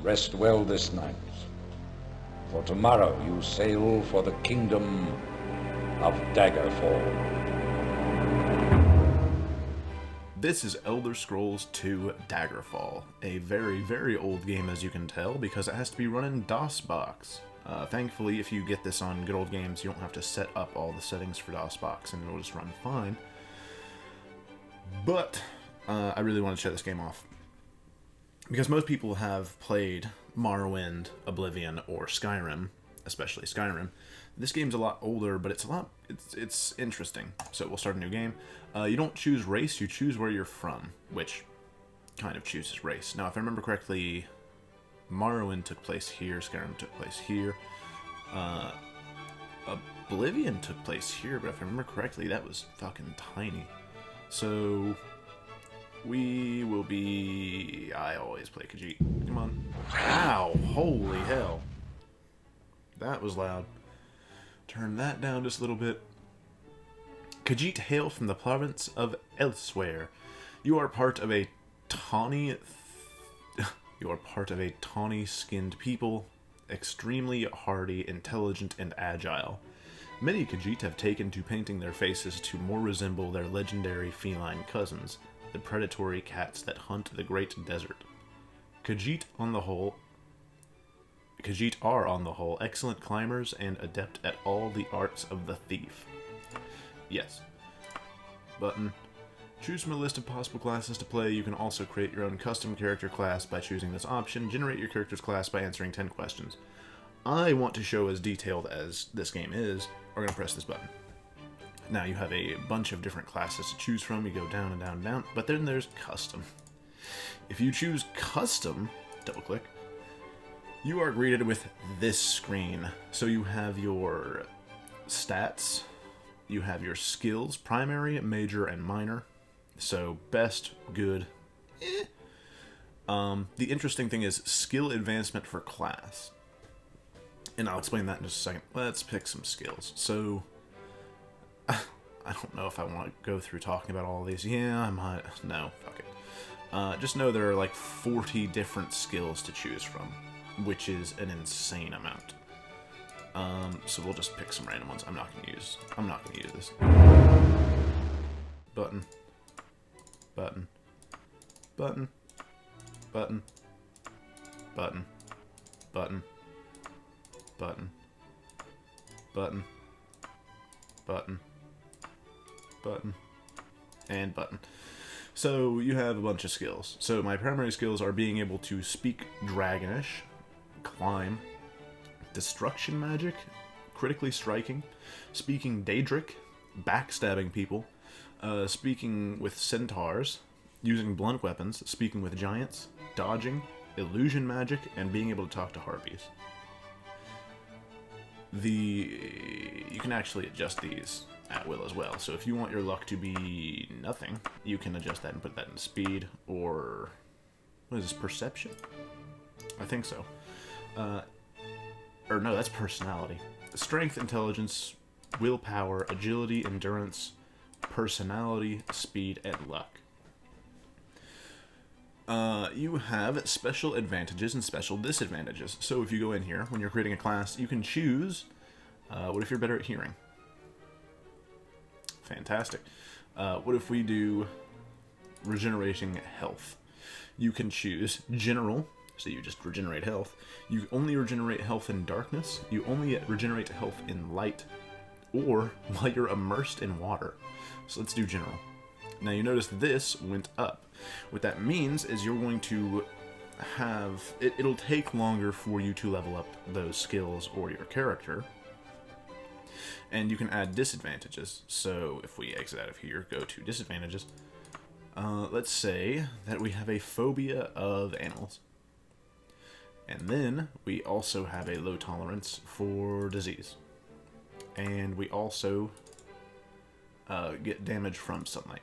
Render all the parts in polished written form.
rest well this night, for tomorrow you sail for the kingdom of Daggerfall. This is Elder Scrolls II Daggerfall, a very, very old game as you can tell because it has to be run in DOSBox. Thankfully, if you get this on good old games, you don't have to set up all the settings for DOSBox and it'll just run fine. But I really want to show this game off because most people have played Morrowind, Oblivion, or Skyrim, especially Skyrim. This game's a lot older, but it's interesting. So we'll start a new game. You don't choose race, you choose where you're from, which kind of chooses race. Now, if I remember correctly, Morrowind took place here, Skyrim took place here, Oblivion took place here, but if I remember correctly, that was fucking tiny. So we will be... I always play Khajiit. Come on. Ow! Holy hell. That was loud. Turn that down just a little bit. Khajiit hail from the province of Elsewhere. You are part of a tawny... you are part of a tawny-skinned people, extremely hardy, intelligent, and agile. Many Khajiit have taken to painting their faces to more resemble their legendary feline cousins, the predatory cats that hunt the Great Desert. Khajiit are, on the whole, excellent climbers and adept at all the arts of the thief. Yes. Button. Choose from a list of possible classes to play. You can also create your own custom character class by choosing this option. Generate your character's class by answering 10 questions. I want to show as detailed as this game is. We're going to press this button. Now you have a bunch of different classes to choose from. You go down and down and down. But then there's custom. If you choose custom, double click, you are greeted with this screen. So you have your stats, you have your skills, primary, major, and minor. So best, good, The interesting thing is skill advancement for class. And I'll explain that in just a second. Let's pick some skills. So, I don't know if I want to go through talking about all of these. Yeah, I might. No, fuck it. Just know there are like 40 different skills to choose from, which is an insane amount. So we'll just pick some random ones. I'm not gonna use this. Button. Button. Button. Button. Button. Button. Button. Button. Button. Button. And button. So you have a bunch of skills. So my primary skills are being able to speak Dragonish, climb, destruction magic, critically striking, speaking Daedric, backstabbing people, speaking with centaurs, using blunt weapons, speaking with giants, dodging, illusion magic, and being able to talk to harpies. You can actually adjust these at will as well. So if you want your luck to be nothing, you can adjust that and put that in speed, or what is this, perception? I think so. Or no, that's personality. Strength, intelligence, willpower, agility, endurance, personality, speed, and luck. You have special advantages and special disadvantages. So if you go in here, when you're creating a class, you can choose, what if you're better at hearing? Fantastic. What if we do regenerating health? You can choose general, so you just regenerate health. You only regenerate health in darkness. You only regenerate health in light, or while you're immersed in water. So let's do general. Now you notice this went up. What that means is you're going to have... It'll take longer for you to level up those skills or your character. And you can add disadvantages. So if we exit out of here, go to disadvantages. Let's say that we have a phobia of animals. And then we also have a low tolerance for disease. And we also get damage from sunlight.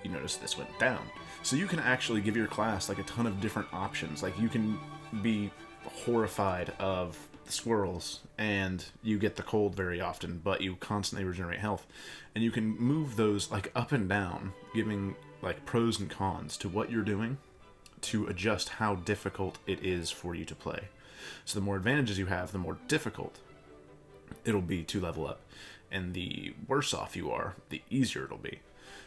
You notice this went down. So you can actually give your class like a ton of different options. Like you can be horrified of squirrels and you get the cold very often, but you constantly regenerate health. And you can move those like up and down, giving like pros and cons to what you're doing to adjust how difficult it is for you to play. So the more advantages you have, the more difficult it'll be to level up. And the worse off you are, the easier it'll be.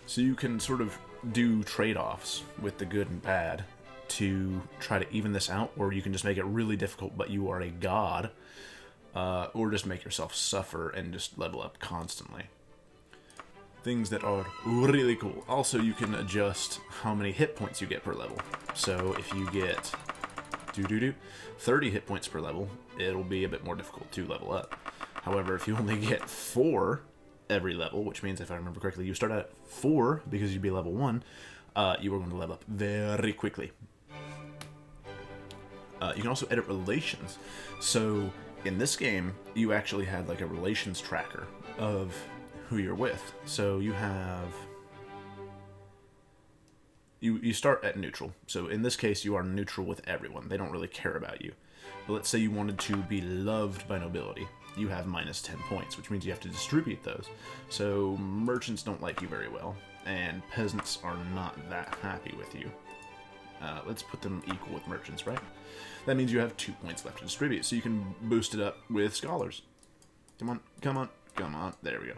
So you can sort of do trade-offs with the good and bad to try to even this out, or you can just make it really difficult, but you are a god, or just make yourself suffer and just level up constantly. Things that are really cool. Also, you can adjust how many hit points you get per level. So if you get 30 hit points per level, it'll be a bit more difficult to level up. However, if you only get 4 every level, which means, if I remember correctly, you start at 4 because you'd be level 1, you are going to level up very quickly. You can also edit relations. So in this game, you actually have like a relations tracker of who you're with. So you have... You start at neutral. So in this case, you are neutral with everyone. They don't really care about you. But let's say you wanted to be loved by nobility. You have minus 10 points, which means you have to distribute those. So merchants don't like you very well, and peasants are not that happy with you. Let's put them equal with merchants, right? That means you have 2 points left to distribute, so you can boost it up with scholars. Come on, come on, come on. There we go.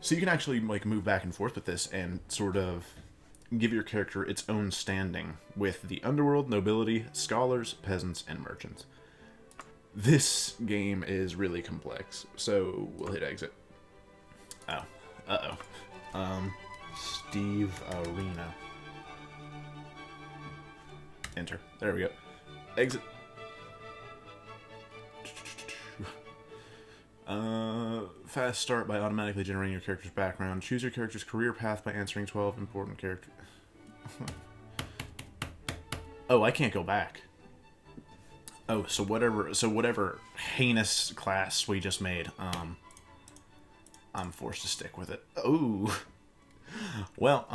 So you can actually like move back and forth with this and sort of give your character its own standing with the underworld, nobility, scholars, peasants, and merchants. This game is really complex, so we'll hit exit. Oh. Uh-oh. Steve Arena. Enter. There we go. Exit. Fast start by automatically generating your character's background. Choose your character's career path by answering 12 important characters. Oh, I can't go back. Oh, so whatever heinous class we just made, I'm forced to stick with it. Oh, well,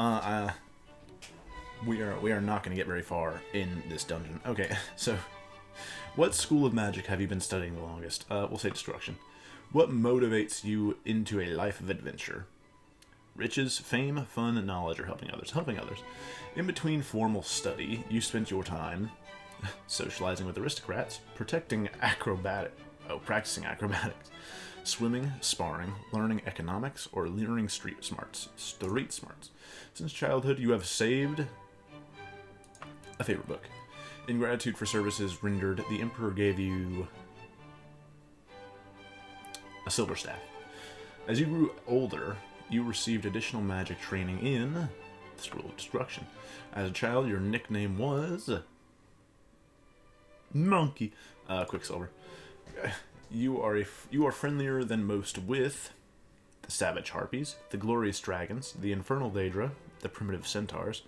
we are not going to get very far in this dungeon. Okay, so what school of magic have you been studying the longest? We'll say destruction. What motivates you into a life of adventure? Riches, fame, fun, knowledge, or helping others? Helping others. In between formal study, you spent your time socializing with aristocrats, practicing acrobatics, swimming, sparring, learning economics, or learning street smarts. Since childhood, you have saved a favorite book. In gratitude for services rendered, the Emperor gave you a silver staff. As you grew older, you received additional magic training in the School of Destruction. As a child, your nickname was Monkey. Quicksilver. You are friendlier than most with the Savage Harpies, the Glorious Dragons, the Infernal Daedra, the Primitive Centaurs,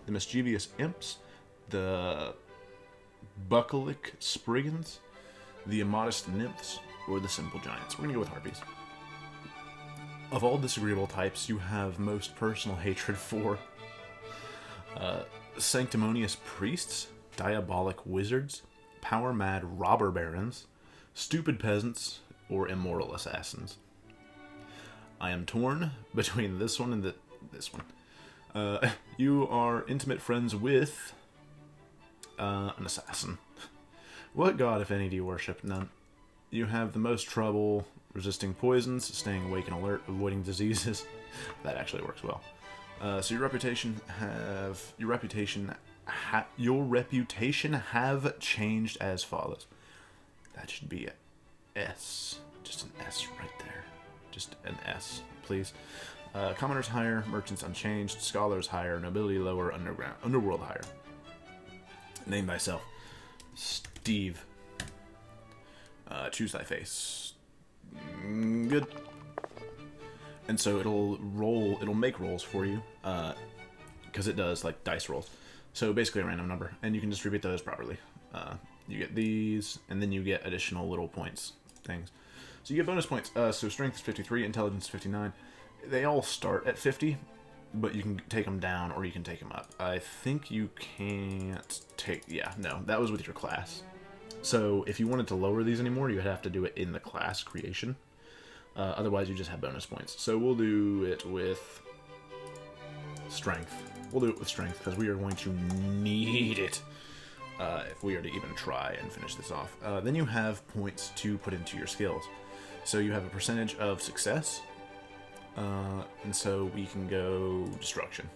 the Mischievous Imps, the Buckleic Spriggans, the Immodest Nymphs, or the Simple Giants. We're gonna go with Harpies. Of all disagreeable types, you have most personal hatred for sanctimonious priests, diabolic wizards, power-mad robber barons, stupid peasants, or immoral assassins. I am torn between this one and this one. You are intimate friends with an assassin. What god, if any, do you worship? None. You have the most trouble resisting poisons, staying awake and alert, avoiding diseases. That actually works well. So your reputation have changed as follows. That should be a S. Just an S right there. Just an S, please. Commoners higher, merchants unchanged, scholars higher, nobility lower, underworld higher. Name thyself. Steve. Choose thy face. Good. And so it'll make rolls for you, because it does, like, dice rolls. So basically a random number, and you can distribute those properly. You get these, and then you get additional little points, things. So you get bonus points. So strength is 53, intelligence is 59. They all start at 50, but you can take them down or you can take them up. I think you can't take... Yeah, no, that was with your class. So if you wanted to lower these anymore, you'd have to do it in the class creation. Otherwise, you just have bonus points. So we'll do it with strength. We'll do it with strength, because we are going to need it if we are to even try and finish this off. Then you have points to put into your skills. So you have a percentage of success, and so we can go destruction.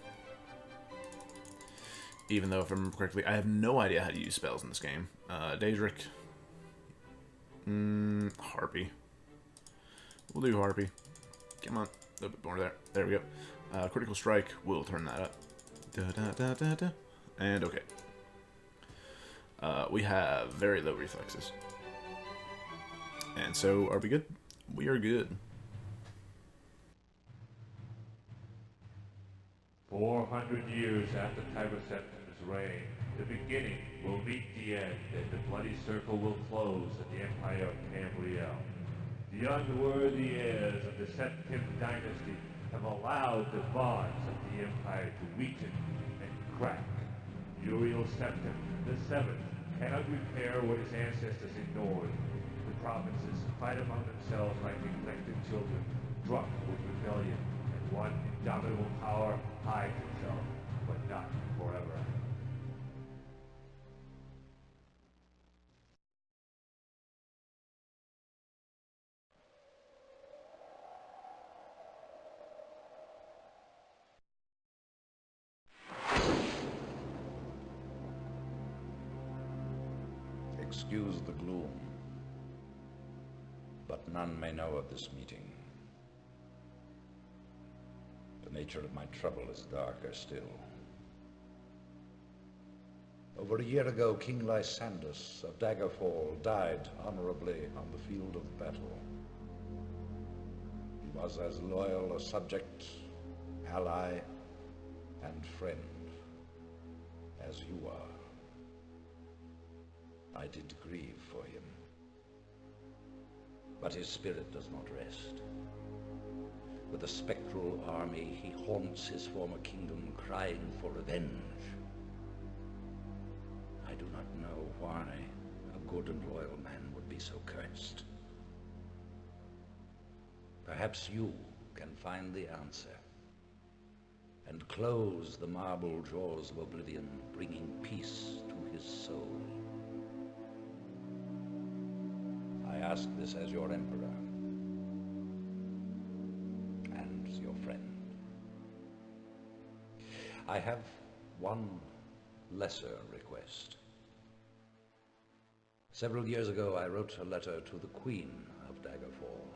Even though, if I remember correctly, I have no idea how to use spells in this game. Daedric. Harpy. We'll do Harpy. Come on. A little bit more there. There we go. Critical Strike. We'll turn that up. Da-da-da-da-da. And okay. We have very low reflexes. And so, are we good? We are good. 400 years after Septim's reign, the beginning will meet the end, and the bloody circle will close at the Empire of Tamriel. The unworthy heirs of the Septim dynasty have allowed the bonds of the Empire to weaken and crack. Uriel Septim, the Seventh, cannot repair what his ancestors ignored. The provinces fight among themselves like neglected children, drunk with rebellion, and one indomitable power hides itself, but not forever. Excuse the gloom, but none may know of this meeting. The nature of my trouble is darker still. Over a year ago, King Lysandus of Daggerfall died honorably on the field of battle. He was as loyal a subject, ally, and friend as you are. I did grieve for him, but his spirit does not rest. With a spectral army, he haunts his former kingdom, crying for revenge. I do not know why a good and loyal man would be so cursed. Perhaps you can find the answer and close the marble jaws of oblivion, bringing peace to his soul. I ask this as your emperor and your friend. I have one lesser request. Several years ago, I wrote a letter to the Queen of Daggerfall.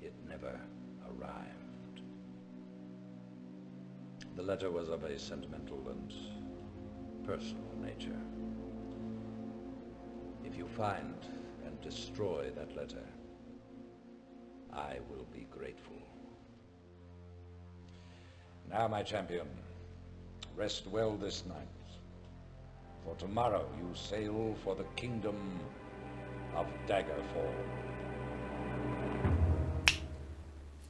It never arrived. The letter was of a sentimental and personal nature. If you find and destroy that letter, I will be grateful. Now, my champion, rest well this night, for tomorrow you sail for the kingdom of Daggerfall.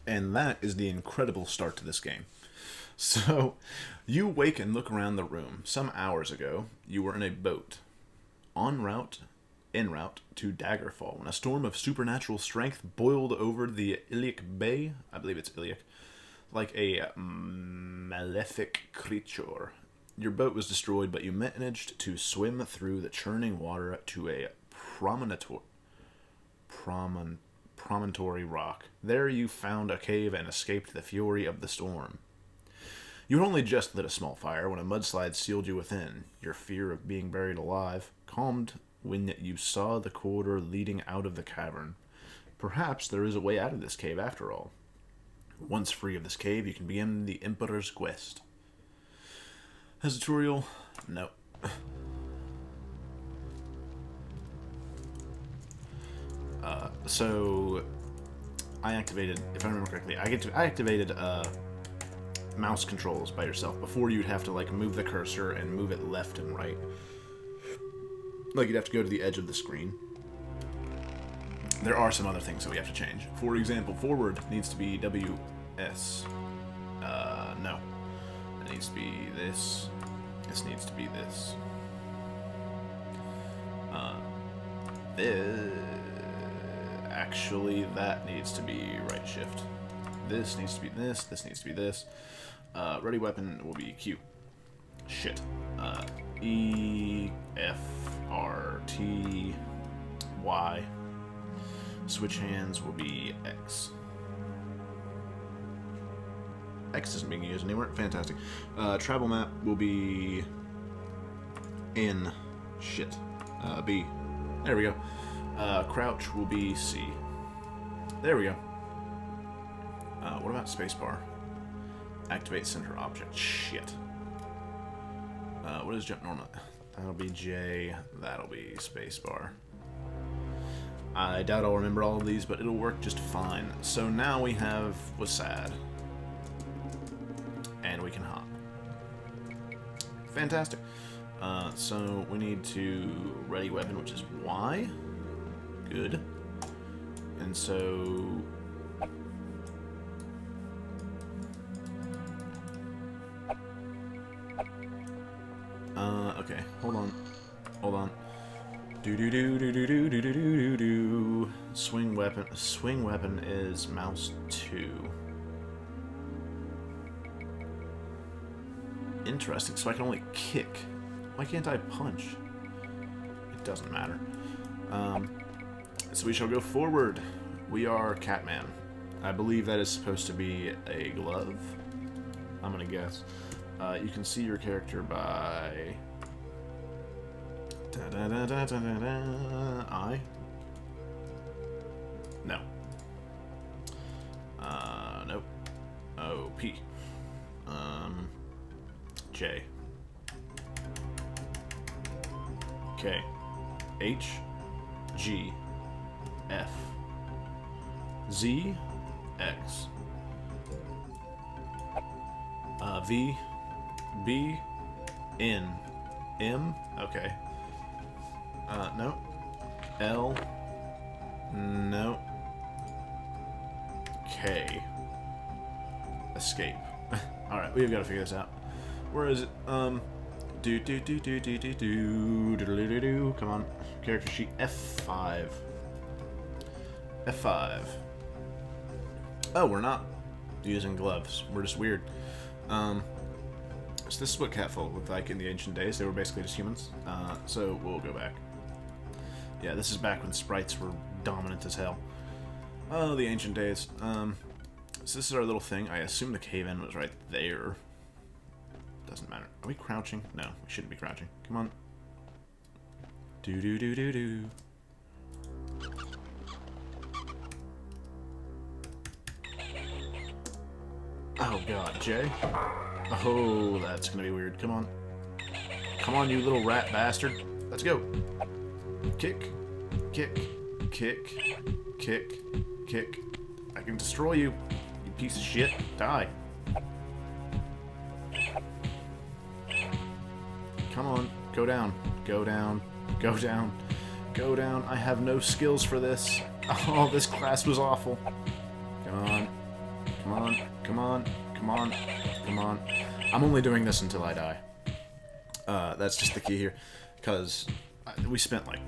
And that is the incredible start to this game. So, you wake and look around the room. Some hours ago, you were in a boat, en route to Daggerfall, when a storm of supernatural strength boiled over the Iliac Bay, I believe it's Iliac, like a malefic creature. Your boat was destroyed, but you managed to swim through the churning water to a promontory rock. There you found a cave and escaped the fury of the storm. You had only just lit a small fire when a mudslide sealed you within. Your fear of being buried alive calmed when you saw the corridor leading out of the cavern. Perhaps there is a way out of this cave after all. Once free of this cave, you can begin the Emperor's quest. Has a tutorial? No. So I activated, if I remember correctly, I activated mouse controls by yourself before you'd have to like move the cursor and move it left and right. Like you'd have to go to the edge of the screen. There are some other things that we have to change. For example, forward needs to be WS. No. It needs to be this. This needs to be this. Actually, that needs to be right shift. This needs to be this. This needs to be this. Ready weapon will be Q. Shit. E, F, R, T, Y. Switch hands will be X. X isn't being used anymore. Fantastic. Travel map will be N. Shit. B. There we go. Crouch will be C. There we go. What about spacebar? Activate center object. Shit. What is jump normal? That'll be J. That'll be spacebar. I doubt I'll remember all of these, but it'll work just fine. So now we have was sad. And we can hop. Fantastic. So we need to ready weapon, which is Y. Good. And so... okay, hold on. Hold on. Do. Swing weapon. Swing weapon is mouse 2. Interesting, so I can only kick. Why can't I punch? It doesn't matter. So we shall go forward. We are Catman. I believe that is supposed to be a glove. I'm gonna guess. You can see your character by... I? No. Nope. O, P. J. K. H. G. F. Z. X. V. B. N. M. Okay. No. L. No. K. Escape. Alright, we've got to figure this out. Where is it? Come on. Character sheet F5. F5. Oh, we're not using gloves. We're just weird. So this is what Catfall looked like in the ancient days. They were basically just humans. So we'll go back. Yeah, this is back when sprites were dominant as hell. Oh, the ancient days. So this is our little thing. I assume the cave-in was right there. Doesn't matter. Are we crouching? No, we shouldn't be crouching. Come on. Do. Oh god, Jay. Oh, that's gonna be weird. Come on. Come on, you little rat bastard. Let's go. Kick. Kick. Kick. Kick. Kick. I can destroy you, you piece of shit. Die. Come on. Go down. Go down. Go down. Go down. I have no skills for this. Oh, this class was awful. Come on. Come on. Come on. Come on. Come on. I'm only doing this until I die. That's just the key here. Because we spent like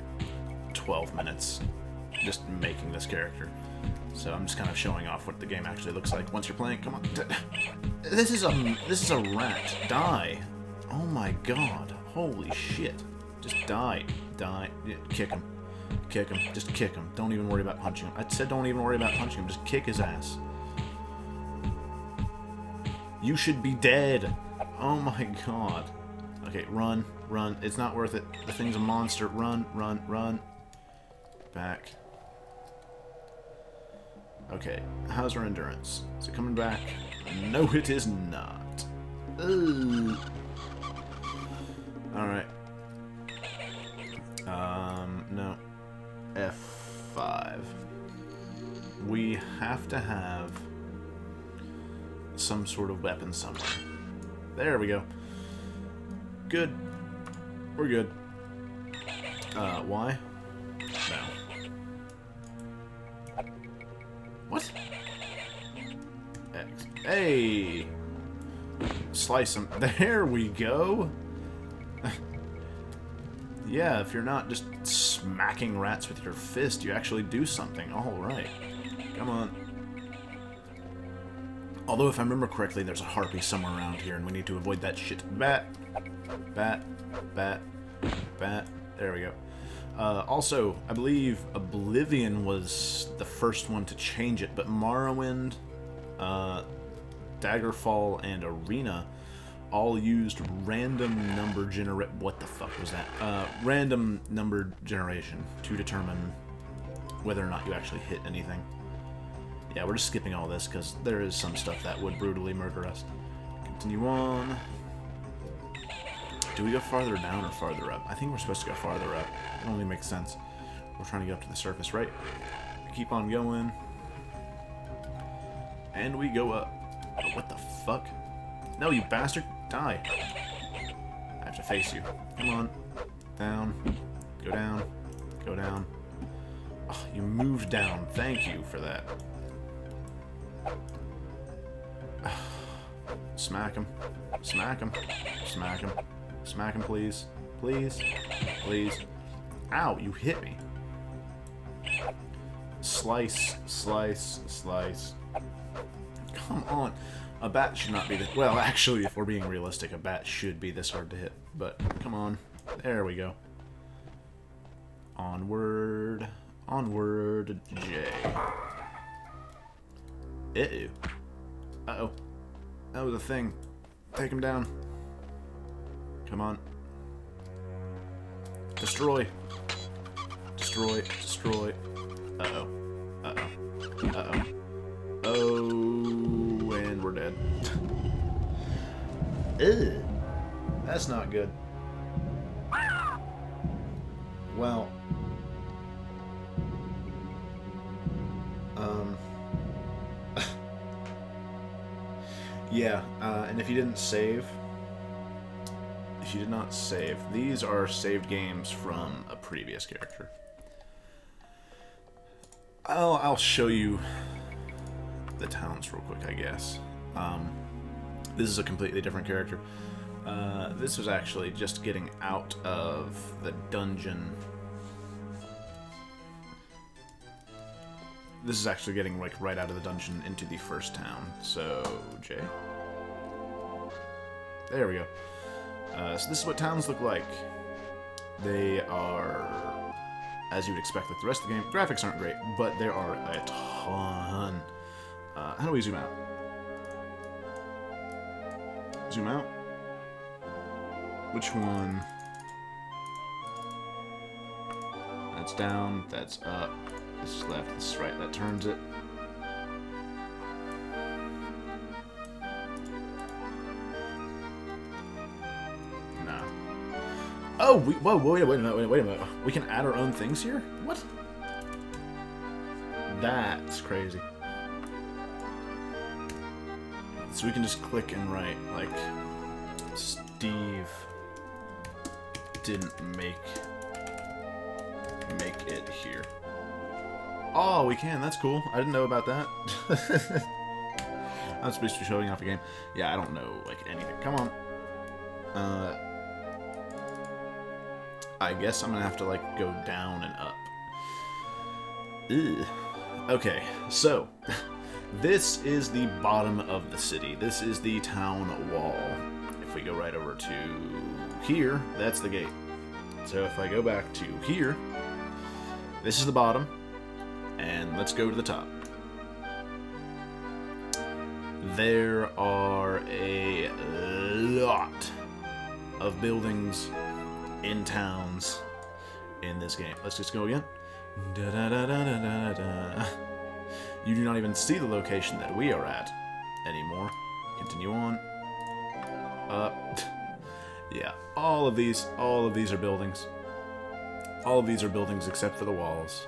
12 minutes just making this character. So I'm just kind of showing off what the game actually looks like once you're playing. Come on. This is a rat. Die. Oh my god. Holy shit. Just die. Die. Kick him. Kick him. Just kick him. Don't even worry about punching him. I said don't even worry about punching him. Just kick his ass. You should be dead. Oh my god. Okay, run. Run. It's not worth it. The thing's a monster. Run. Run. Run. Back. Okay. How's our endurance? Is it coming back? No, it is not. Ugh. Alright. No. F5. We have to have some sort of weapon somewhere. There we go. Good. We're good. Why? No. What? X. Hey! Slice them. There we go! Yeah, if you're not just smacking rats with your fist, you actually do something. Alright. Come on. Although, if I remember correctly, there's a harpy somewhere around here, and we need to avoid that shit. Bat. Bat. Bat. Bat. There we go. Also, I believe Oblivion was the first one to change it, but Morrowind, Daggerfall, and Arena all used random number what the fuck was that? Random number generation to determine whether or not you actually hit anything. Yeah, we're just skipping all this because there is some stuff that would brutally murder us. Continue on. Do we go farther down or farther up? I think we're supposed to go farther up. It only makes sense. We're trying to get up to the surface, right? Keep on going. And we go up. Oh, what the fuck? No, you bastard! Die! I have to face you. Come on. Down. Go down. Go down. Oh, you moved down. Thank you for that. Smack him. Smack him. Smack him. Smack him, please. Please. Please. Ow, you hit me. Slice. Slice. Slice. Come on. A bat should not be this... Well, actually, if we're being realistic, a bat should be this hard to hit. But, come on. There we go. Onward. Onward. J. Uh-oh. Uh-oh. That was a thing. Take him down. Come on. Destroy. Destroy. Destroy. Uh-oh. Uh-oh. Uh-oh. Oh, and we're dead. Ugh. That's not good. Well. Yeah, and if you didn't save... If you did not save, these are saved games from a previous character. I'll show you the towns real quick, I guess. This is a completely different character. This was actually just getting out of the dungeon. This is actually getting like right out of the dungeon into the first town. So, Jay. There we go. So this is what towns look like. They are, as you would expect with the rest of the game, graphics aren't great, but there are a ton. How do we zoom out? Zoom out? Which one? That's down, that's up, this is left, this is right, that turns it. Oh, whoa, wait a minute. We can add our own things here? What? That's crazy. So we can just click and write, like, Steve didn't make it here. Oh, we can. That's cool. I didn't know about that. I'm supposed to be showing off a game. Yeah, I don't know, like, anything. Come on. I guess I'm gonna have to, like, go down and up. Ugh. Okay, so, this is the bottom of the city. This is the town wall. If we go right over to here, that's the gate. So if I go back to here, this is the bottom, and let's go to the top. There are a lot of buildings in towns in this game. Let's just go again. Da, da, da, da, da, da. You do not even see the location that we are at anymore. Continue on. Yeah, all of these are buildings. All of these are buildings except for the walls.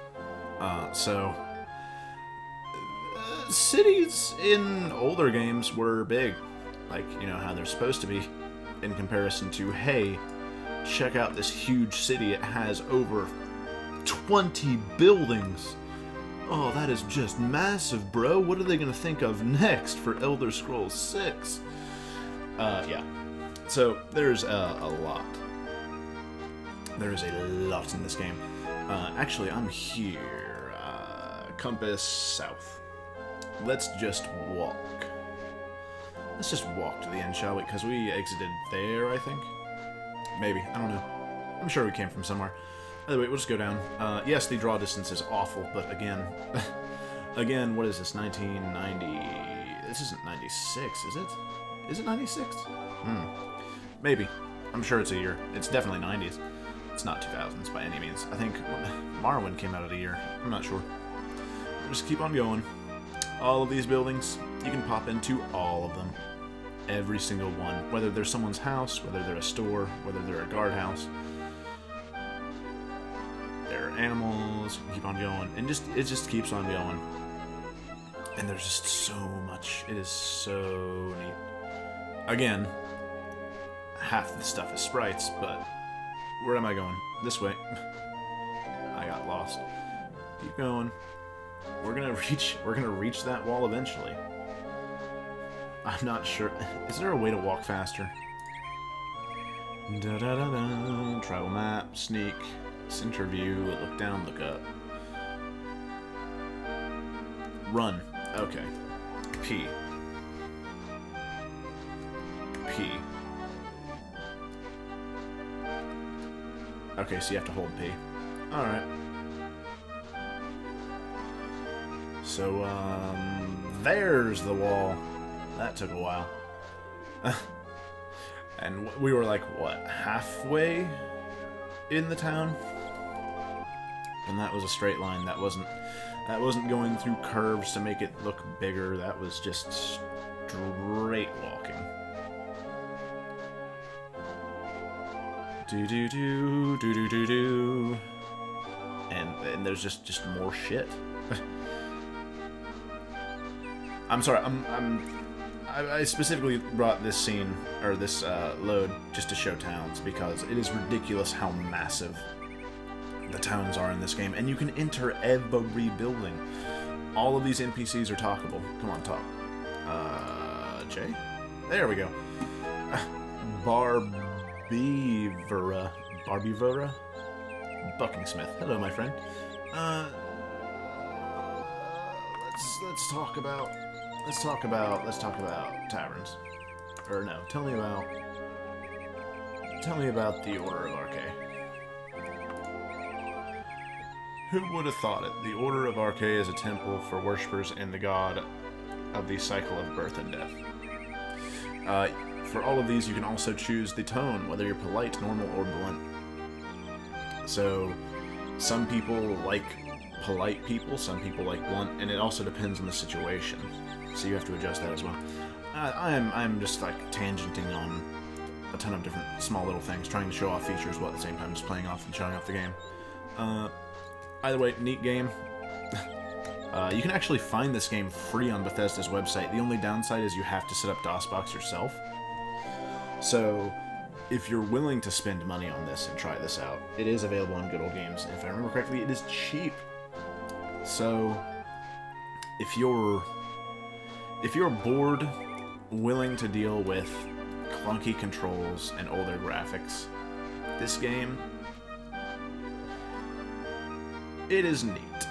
Cities in older games were big, like, you know, how they're supposed to be, in comparison to, hey, check out this huge city. It has over 20 buildings. Oh, that is just massive, bro. What are they going to think of next for Elder Scrolls 6? Yeah. So, there's a lot. There is a lot in this game. Actually, I'm here. Compass south. Let's just walk. Let's just walk to the end, shall we? Because we exited there, I think. Maybe. I don't know. I'm sure we came from somewhere. Either way, we'll just go down. Yes, the draw distance is awful, but again... again, what is this? 1990... This isn't 96, is it? Is it 96? Maybe. I'm sure it's a year. It's definitely 90s. It's not 2000s by any means. I think Morrowind came out of a year. I'm not sure. We'll just keep on going. All of these buildings, you can pop into all of them. Every single one. Whether they're someone's house, whether they're a store, whether they're a guardhouse. They're animals. You can keep on going. And it just keeps on going. And there's just so much. It is so neat. Again, half the stuff is sprites, but where am I going? This way. I got lost. Keep going. We're gonna reach that wall eventually. I'm not sure. Is there a way to walk faster? Da-da-da-da. Travel map, sneak, center view, look down, look up. Run. Okay. P. P. Okay, so you have to hold P. Alright. So, there's the wall. That took a while. And we were like, what, halfway in the town? And that was a straight line. That wasn't going through curves to make it look bigger. That was just straight walking. Do-do-do, and there's just more shit. I'm sorry, I specifically brought this scene, or this load, just to show towns, because it is ridiculous how massive the towns are in this game, and you can enter every building. All of these NPCs are talkable. Come on, talk. Jay? There we go. Barbivera? Buckingsmith. Hello, my friend. Let's talk about taverns. Or no, tell me about the Order of Archay. Who would have thought it? The Order of Archay is a temple for worshippers in the god of the cycle of birth and death. For all of these, you can also choose the tone, whether you're polite, normal, or blunt. So, some people like polite people, some people like blunt, and it also depends on the situation. So you have to adjust that as well. I'm just like tangenting on a ton of different small little things, trying to show off features while at the same time just playing off and showing off the game. Either way, neat game. You can actually find this game free on Bethesda's website. The only downside is you have to set up DOSBox yourself. So, if you're willing to spend money on this and try this out, it is available on Good Old Games. And if I remember correctly, it is cheap. So, if you're bored, willing to deal with clunky controls and older graphics, this game, it is neat.